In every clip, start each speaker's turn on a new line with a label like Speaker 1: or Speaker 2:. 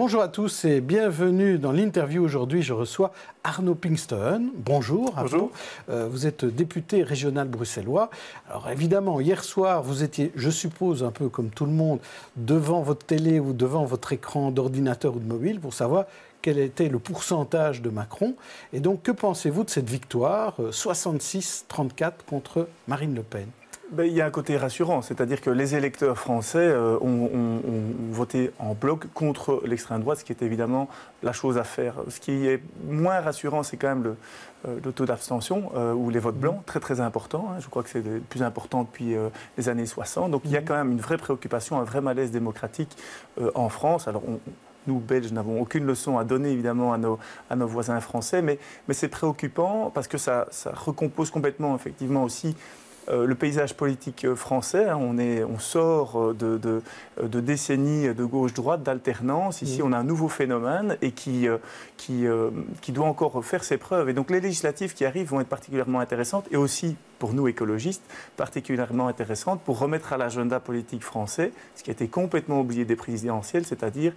Speaker 1: Bonjour à tous et bienvenue dans l'interview. Aujourd'hui, je reçois Arnaud Pinxton. Bonjour Arnaud.
Speaker 2: Bonjour.
Speaker 1: Vous êtes député régional bruxellois. Alors évidemment, hier soir, vous étiez, je suppose, un peu comme tout le monde, devant votre télé ou devant votre écran d'ordinateur ou de mobile pour savoir quel était le pourcentage de Macron. Et donc, que pensez-vous de cette victoire, 66-34 contre Marine Le Pen ?
Speaker 2: Il y a un côté rassurant, c'est-à-dire que les électeurs français ont voté en bloc contre l'extrême droite, ce qui est évidemment la chose à faire. Ce qui est moins rassurant, c'est quand même le taux d'abstention ou les votes blancs, très très important. Je crois que c'est le plus important depuis les années 60. Donc il y a quand même une vraie préoccupation, un vrai malaise démocratique en France. Alors nous, Belges, n'avons aucune leçon à donner, évidemment, à nos voisins français, mais c'est préoccupant parce que ça recompose complètement, effectivement, aussi le paysage politique français. On sort de décennies de gauche-droite, d'alternance. Ici, on a un nouveau phénomène et qui doit encore faire ses preuves. Et donc, les législatives qui arrivent vont être particulièrement intéressantes et aussi, pour nous écologistes, particulièrement intéressantes pour remettre à l'agenda politique français ce qui a été complètement oublié des présidentielles, c'est-à-dire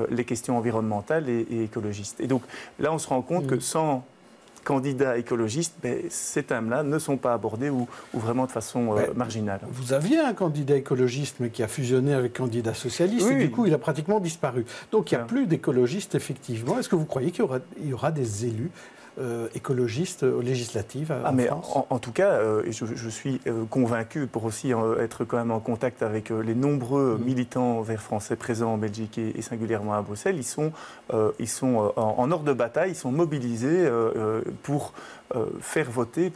Speaker 2: les questions environnementales et écologistes. Et donc, là, on se rend compte que sans candidats écologistes, ces thèmes-là ne sont pas abordés ou vraiment de façon marginale.
Speaker 1: Vous aviez un candidat écologiste, mais qui a fusionné avec un candidat socialiste, et du coup, il a pratiquement disparu. Donc, il n'y a plus d'écologistes, effectivement. Est-ce que vous croyez qu'il y aura des élus écologistes aux législatives en France ?
Speaker 2: En tout cas, je suis convaincu, pour aussi être quand même en contact avec les nombreux militants verts français présents en Belgique et singulièrement à Bruxelles, ils sont en ordre de bataille, ils sont mobilisés pour faire voter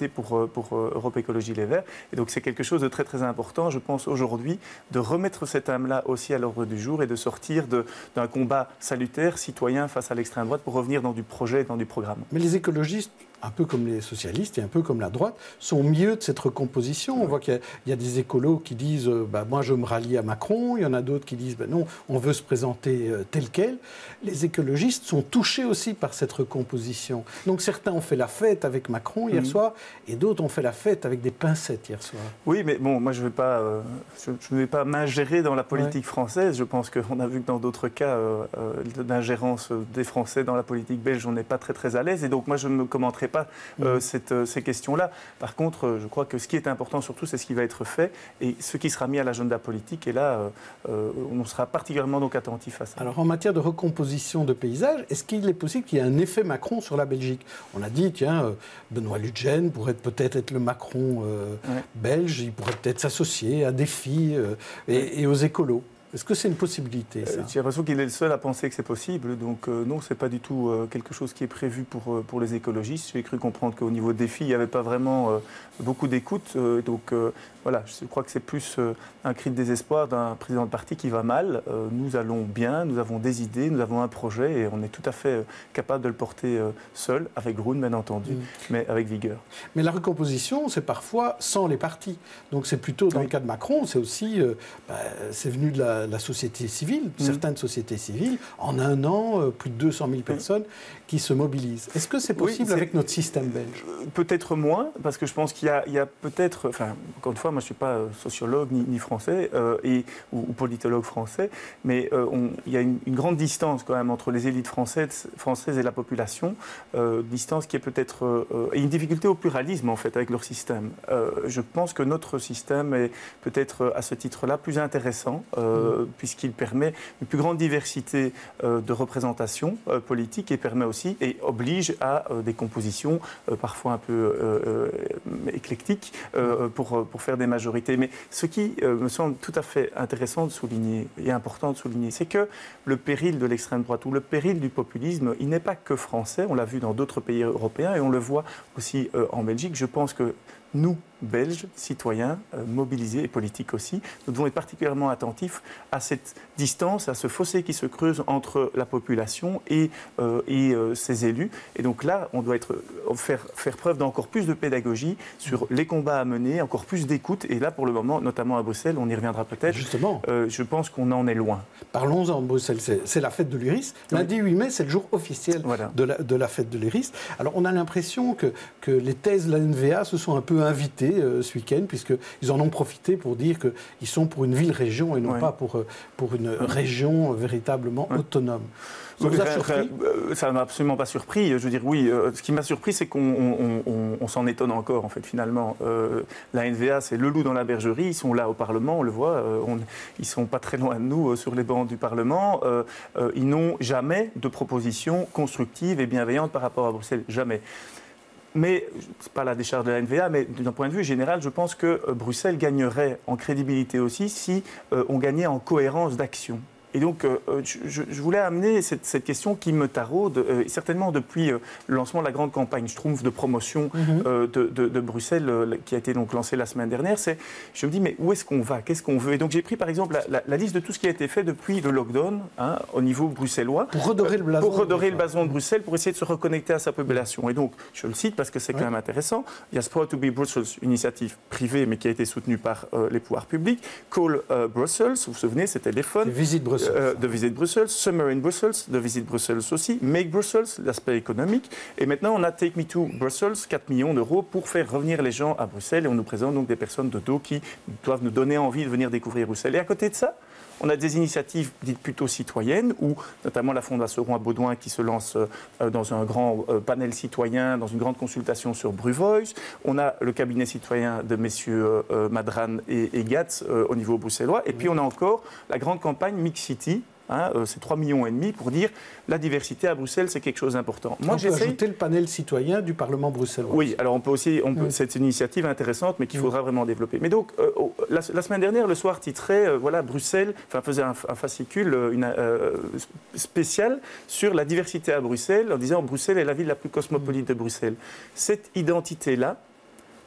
Speaker 2: pour Europe Écologie Les Verts. Et donc c'est quelque chose de très très important, je pense, aujourd'hui, de remettre cet âme-là aussi à l'ordre du jour et de sortir d'un combat salutaire, citoyen face à l'extrême droite pour revenir dans du projet et dans du programme.
Speaker 1: Mais les écologistes, un peu comme les socialistes et un peu comme la droite, sont mieux de cette recomposition. On voit qu'il y a des écolos qui disent moi je me rallie à Macron, il y en a d'autres qui disent non, on veut se présenter tel quel. Les écologistes sont touchés aussi par cette recomposition. Donc certains ont fait la fête avec Macron hier soir et d'autres ont fait la fête avec des pincettes hier soir.
Speaker 2: Oui, mais bon, moi je ne vais pas m'ingérer dans la politique française. Je pense qu'on a vu que dans d'autres cas d'ingérence des Français dans la politique belge, on n'est pas très très à l'aise. Et donc moi je ne commenterai pas ces questions-là. Par contre, je crois que ce qui est important surtout, c'est ce qui va être fait et ce qui sera mis à l'agenda politique. Et là, on sera particulièrement donc attentif à ça.
Speaker 1: Alors, en matière de recomposition de paysage, est-ce qu'il est possible qu'il y ait un effet Macron sur la Belgique ? On a dit, tiens, Benoît Lutgen pourrait peut-être être le Macron belge, il pourrait peut-être s'associer à Défi et aux écolos. Est-ce que c'est une possibilité, ça ?
Speaker 2: J'ai l'impression qu'il est le seul à penser que c'est possible. Donc non, ce n'est pas du tout quelque chose qui est prévu pour les écologistes. J'ai cru comprendre qu'au niveau des filles, il n'y avait pas vraiment beaucoup d'écoute. Donc voilà, je crois que c'est plus un cri de désespoir d'un président de parti qui va mal. Nous allons bien, nous avons des idées, nous avons un projet et on est tout à fait capable de le porter seul, avec Groen bien entendu, mais avec vigueur.
Speaker 1: Mais la recomposition, c'est parfois sans les partis. Donc c'est plutôt, dans le cas de Macron, c'est aussi, c'est venu de la société civile, certaines sociétés civiles, en un an, plus de 200 000 personnes qui se mobilisent. Est-ce que c'est possible avec notre système belge ?
Speaker 2: Peut-être moins, parce que je pense qu'il y a peut-être, enfin, encore une fois, moi je ne suis pas sociologue ni français ou politologue français, mais il y a une grande distance quand même entre les élites françaises et la population, distance qui est peut-être, et une difficulté au pluralisme en fait avec leur système. Je pense que notre système est peut-être à ce titre-là plus intéressant, puisqu'il permet une plus grande diversité de représentation politique et permet aussi et oblige à des compositions parfois un peu éclectiques pour faire des majorités. Mais ce qui me semble tout à fait intéressant de souligner et important de souligner, c'est que le péril de l'extrême droite ou le péril du populisme, il n'est pas que français, on l'a vu dans d'autres pays européens et on le voit aussi en Belgique. Je pense que nous, Belges, citoyens, mobilisés et politiques aussi, nous devons être particulièrement attentifs à cette distance, à ce fossé qui se creuse entre la population et ses élus. Et donc là, on doit faire preuve d'encore plus de pédagogie sur les combats à mener, encore plus d'écoute. Et là, pour le moment, notamment à Bruxelles, on y reviendra peut-être.
Speaker 1: Justement.
Speaker 2: Je pense qu'on en est loin.
Speaker 1: Parlons-en, Bruxelles, c'est la fête de l'Iris. Lundi 8 mai, c'est le jour officiel de la fête de l'Iris. Alors, on a l'impression que les thèses de la NVA se sont un peu peu invités ce week-end, puisqu'ils en ont profité pour dire qu'ils sont pour une ville-région et non pas pour une région véritablement autonome. Ça vous a surpris ?
Speaker 2: Ça ne m'a absolument pas surpris. Je veux dire, oui, ce qui m'a surpris, c'est qu'on s'en étonne encore, en fait, finalement. La NVA, c'est le loup dans la bergerie. Ils sont là au Parlement, on le voit. Ils ne sont pas très loin de nous sur les bancs du Parlement. Ils n'ont jamais de propositions constructives et bienveillantes par rapport à Bruxelles. Jamais. Mais, ce n'est pas la décharge de la NVA, mais d'un point de vue général, je pense que Bruxelles gagnerait en crédibilité aussi si on gagnait en cohérence d'action. Et donc, je voulais amener cette question qui me taraude, certainement depuis le lancement de la grande campagne Schtroumpf de promotion de Bruxelles, qui a été donc lancée la semaine dernière. Je me dis, mais où est-ce qu'on va ? Qu'est-ce qu'on veut ? Et donc, j'ai pris par exemple la liste de tout ce qui a été fait depuis le lockdown, au niveau bruxellois.
Speaker 1: Pour redorer le blason.
Speaker 2: Pour redorer le blason de Bruxelles, pour essayer de se reconnecter à sa population. Et donc, je le cite parce que c'est quand même intéressant. Il y a Proud to be Brussels, une initiative privée, mais qui a été soutenue par les pouvoirs publics. Call Brussels, vous vous souvenez, ce téléphone.
Speaker 1: Visite Bruxelles.
Speaker 2: De Visit Brussels, Summer in Brussels, de Visit Brussels aussi, Make Brussels, l'aspect économique. Et maintenant, on a Take Me to Brussels, 4 millions d'euros pour faire revenir les gens à Bruxelles. Et on nous présente donc des personnes de dos qui doivent nous donner envie de venir découvrir Bruxelles. Et à côté de ça, on a des initiatives dites plutôt citoyennes, où notamment la Fondation Roy-Baudouin qui se lance dans un grand panel citoyen, dans une grande consultation sur Bruvoice. On a le cabinet citoyen de messieurs Madran et Gatz au niveau bruxellois. Et puis on a encore la grande campagne Mix City. C'est 3,5 millions pour dire la diversité à Bruxelles, c'est quelque chose d'important.
Speaker 1: Moi, on peut ajouter le panel citoyen du Parlement bruxellois.
Speaker 2: Oui, alors on peut aussi, c'est une initiative intéressante, mais qu'il faudra vraiment développer. Mais donc, la semaine dernière, le soir titrait, Bruxelles, faisait un fascicule spécial sur la diversité à Bruxelles, en disant Bruxelles est la ville la plus cosmopolite de Bruxelles. Cette identité-là,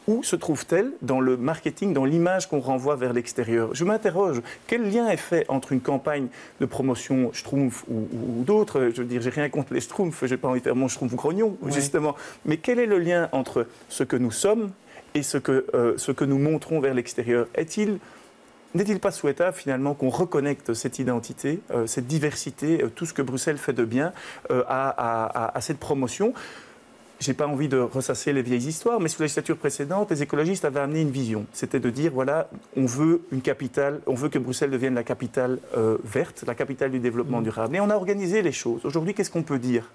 Speaker 2: où se trouve-t-elle dans le marketing, dans l'image qu'on renvoie vers l'extérieur ? Je m'interroge, quel lien est fait entre une campagne de promotion Schtroumpf ou d'autres ? Je veux dire, j'ai rien contre les Schtroumpfs, j'ai pas envie de faire mon Schtroumpf grognon, justement. Mais quel est le lien entre ce que nous sommes et ce que nous montrons vers l'extérieur ? N'est-il pas souhaitable, finalement, qu'on reconnecte cette identité, cette diversité, tout ce que Bruxelles fait de bien à cette promotion ? Je n'ai pas envie de ressasser les vieilles histoires, mais sous la législature précédente, les écologistes avaient amené une vision. C'était de dire, voilà, on veut une capitale, on veut que Bruxelles devienne la capitale verte, la capitale du développement durable. Et on a organisé les choses. Aujourd'hui, qu'est-ce qu'on peut dire ?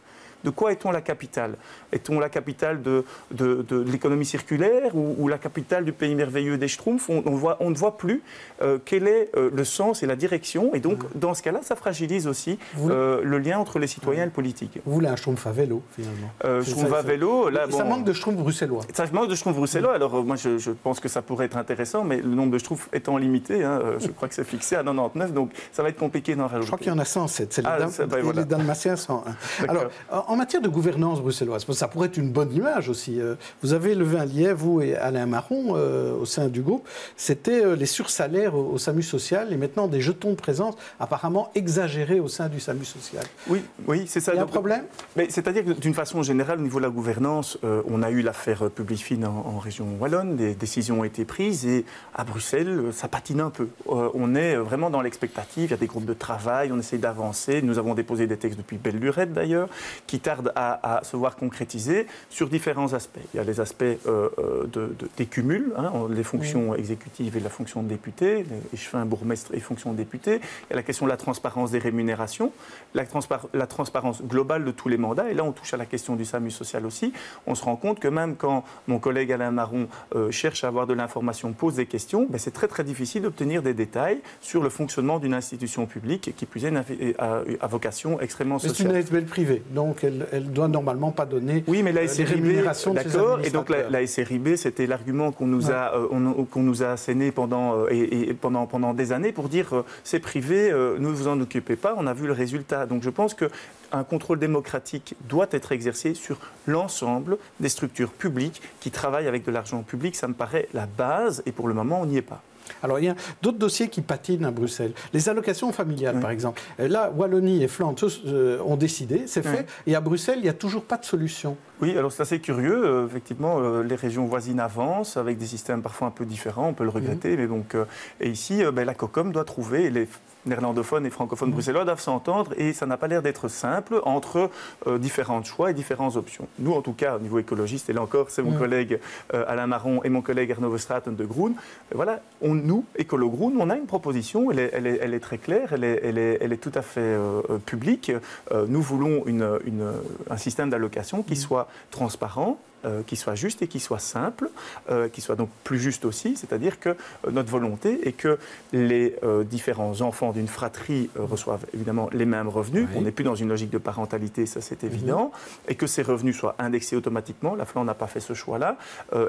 Speaker 2: De quoi est-on la capitale ? Est-on la capitale de l'économie circulaire ou la capitale du pays merveilleux des Schtroumpfs ? On ne voit plus quel est le sens et la direction. Et donc, dans ce cas-là, ça fragilise aussi le lien entre les citoyens et le politique.
Speaker 1: Vous voulez un Schtroumpf à vélo, finalement
Speaker 2: Schtroumpf à vélo, là,
Speaker 1: ça manque de Schtroumpf bruxellois.
Speaker 2: Ça manque de Schtroumpf bruxellois. Alors, moi, je pense que ça pourrait être intéressant, mais le nombre de Schtroumpfs étant limité, je crois que c'est fixé à 99, donc ça va être compliqué d'en rajouter.
Speaker 1: Je crois qu'il y en a 107, c'est les Dalmatiens 101. Alors, en matière de gouvernance bruxelloise, ça pourrait être une bonne image aussi. Vous avez levé un lièvre, vous et Alain Marron, au sein du groupe. C'était les sursalaires au SAMU social et maintenant des jetons de présence apparemment exagérés au sein du SAMU social.
Speaker 2: Oui, c'est ça.
Speaker 1: Il y a un problème ?
Speaker 2: C'est-à-dire que d'une façon générale, au niveau de la gouvernance, on a eu l'affaire Publifin en région wallonne, des décisions ont été prises et à Bruxelles, ça patine un peu. On est vraiment dans l'expectative, il y a des groupes de travail, on essaye d'avancer. Nous avons déposé des textes depuis belle lurette d'ailleurs, qui tardent à se voir concrétiser sur différents aspects. Il y a les aspects des cumuls, les fonctions exécutives et la fonction de député, les échevins, bourgmestres et fonctions de député. Il y a la question de la transparence des rémunérations, la transparence globale de tous les mandats. Et là, on touche à la question du SAMU social aussi. On se rend compte que même quand mon collègue Alain Marron cherche à avoir de l'information, pose des questions, c'est très très difficile d'obtenir des détails sur le fonctionnement d'une institution publique qui plus est à vocation extrêmement sociale.
Speaker 1: C'est une ASBL privée, donc elle doit normalement pas donner
Speaker 2: mais
Speaker 1: les rémunérations de ses administrateurs.
Speaker 2: Et donc la SRIB, c'était l'argument qu'on nous a asséné pendant des années pour dire c'est privé, ne vous en occupez pas, on a vu le résultat. Donc je pense qu'un contrôle démocratique doit être exercé sur l'ensemble des structures publiques qui travaillent avec de l'argent public. Ça me paraît la base et pour le moment, on n'y est pas.
Speaker 1: Alors, il y a d'autres dossiers qui patinent à Bruxelles. Les allocations familiales, par exemple. Là, Wallonie et Flandre ont décidé, c'est fait. Et à Bruxelles, il n'y a toujours pas de solution.
Speaker 2: Oui, alors c'est assez curieux. Effectivement, les régions voisines avancent avec des systèmes parfois un peu différents, on peut le regretter. Mais donc, et ici, la COCOM doit trouver, les néerlandophones et francophones bruxellois doivent s'entendre et ça n'a pas l'air d'être simple entre différents choix et différentes options. Nous, en tout cas, au niveau écologiste, et là encore, c'est mon collègue Alain Marron et mon collègue Arno Verstraeten de Groen, voilà, nous, Écolo Groen, on a une proposition, elle est très claire, elle est tout à fait publique. Nous voulons un système d'allocation qui soit transparent, qui soit juste et qui soit simple, qui soit donc plus juste aussi, c'est-à-dire que notre volonté est que les différents enfants d'une fratrie reçoivent évidemment les mêmes revenus, qu'on n'est plus dans une logique de parentalité, ça c'est évident, et que ces revenus soient indexés automatiquement. La Flandre n'a pas fait ce choix-là,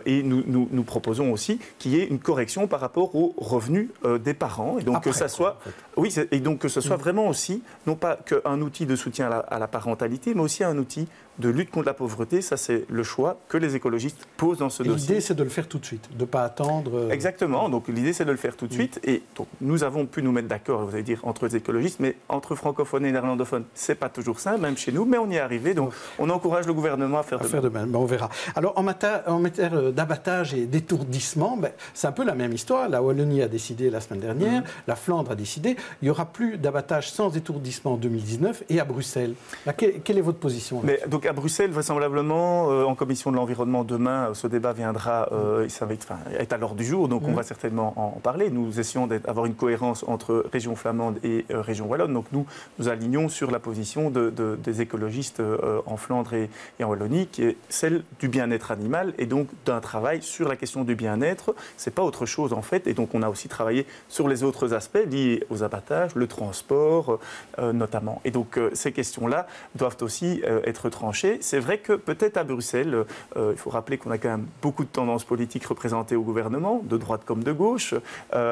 Speaker 2: et nous proposons aussi qu'il y ait une correction par rapport aux revenus des parents, et donc après, que ça soit, oui, et donc que ce soit vraiment aussi, non pas qu'un outil de soutien à la parentalité, mais aussi un outil de lutte contre la pauvreté. Ça, c'est le choix que les écologistes posent dans ce dossier.
Speaker 1: L'idée, c'est de le faire tout de suite, de ne pas attendre...
Speaker 2: Exactement. Donc, l'idée, c'est de le faire tout de suite. Et donc, nous avons pu nous mettre d'accord, vous allez dire, entre les écologistes, mais entre francophones et néerlandophones, ce n'est pas toujours simple, même chez nous, mais on y est arrivé. Donc, on encourage le gouvernement à faire de même.
Speaker 1: On verra. Alors, en matière d'abattage et d'étourdissement, c'est un peu la même histoire. La Wallonie a décidé la semaine dernière, la Flandre a décidé. Il n'y aura plus d'abattage sans étourdissement en 2019 et à Bruxelles. Là, quelle est votre position là?
Speaker 2: Donc, à Bruxelles, vraisemblablement, en commission de l'environnement, demain, ce débat viendra, ça va être à l'ordre du jour, donc on va certainement en parler. Nous essayons d'avoir une cohérence entre région flamande et région wallonne. Donc nous alignons sur la position des écologistes en Flandre et en Wallonie, qui est celle du bien-être animal et donc d'un travail sur la question du bien-être. C'est pas autre chose en fait. Et donc on a aussi travaillé sur les autres aspects liés aux abattages, le transport notamment. Et donc ces questions-là doivent aussi être tranchées. C'est vrai que peut-être à Bruxelles, il faut rappeler qu'on a quand même beaucoup de tendances politiques représentées au gouvernement, de droite comme de gauche,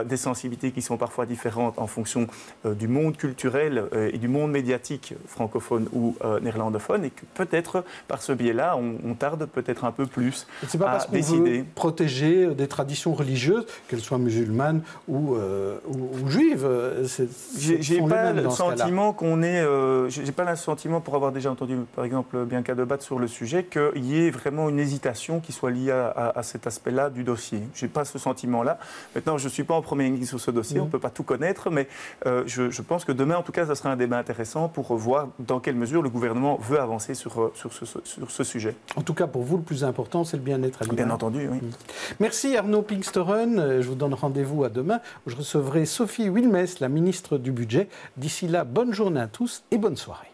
Speaker 2: des sensibilités qui sont parfois différentes en fonction du monde culturel et du monde médiatique francophone ou néerlandophone, et que peut-être par ce biais-là, on tarde peut-être un peu plus à décider. C'est pas parce qu'on veut
Speaker 1: protéger des traditions religieuses, qu'elles soient musulmanes ou juives.
Speaker 2: J'ai pas le sentiment j'ai pas le sentiment, pour avoir déjà entendu par exemple Bianca Debat sur le sujet, qu'il y ait vraiment une hésitation qui soit liée à cet aspect-là du dossier. Je n'ai pas ce sentiment-là. Maintenant, je ne suis pas en première ligne sur ce dossier, on ne peut pas tout connaître, mais je pense que demain, en tout cas, ça sera un débat intéressant pour voir dans quelle mesure le gouvernement veut avancer sur ce sujet.
Speaker 1: En tout cas, pour vous, le plus important, c'est le bien-être animal.
Speaker 2: Bien entendu, oui.
Speaker 1: Merci Arno Pinksteren. Je vous donne rendez-vous à demain, où je recevrai Sophie Wilmès, la ministre du Budget. D'ici là, bonne journée à tous et bonne soirée.